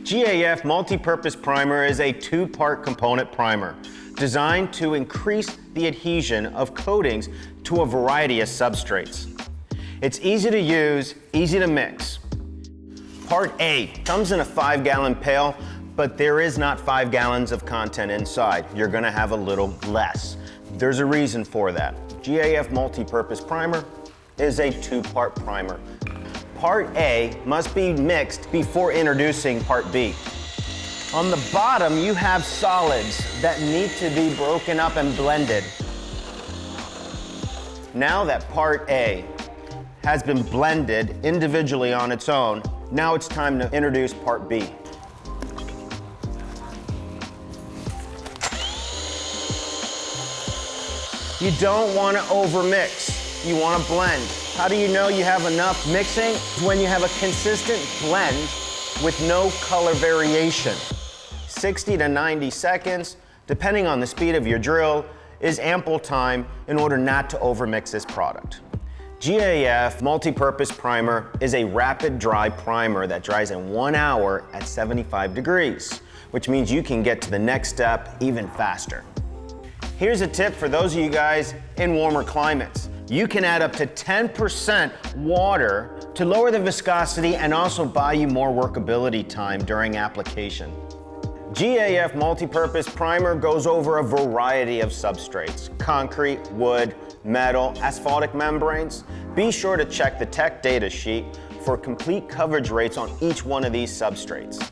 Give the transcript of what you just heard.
GAF Multi-Purpose Primer is a two-part component primer designed to increase the adhesion of coatings to a variety of substrates. It's easy to use, easy to mix. Part A comes in a 5-gallon pail, but there is not 5 gallons of content inside. You're gonna have a little less. There's a reason for that. GAF Multi-Purpose Primer is a two-part primer. Part A must be mixed before introducing Part B. On the bottom, you have solids that need to be broken up and blended. Now that Part A has been blended individually on its own, now it's time to introduce Part B. You don't want to overmix. You want to blend. How do you know you have enough mixing? When you have a consistent blend with no color variation. 60 to 90 seconds, depending on the speed of your drill, is ample time in order not to overmix this product. GAF Multi-Purpose Primer is a rapid dry primer that dries in 1 hour at 75 degrees, which means you can get to the next step even faster. Here's a tip for those of you guys in warmer climates. You can add up to 10% water to lower the viscosity and also buy you more workability time during application. GAF Multi-Purpose Primer goes over a variety of substrates: concrete, wood, metal, asphaltic membranes. Be sure to check the tech data sheet for complete coverage rates on each one of these substrates.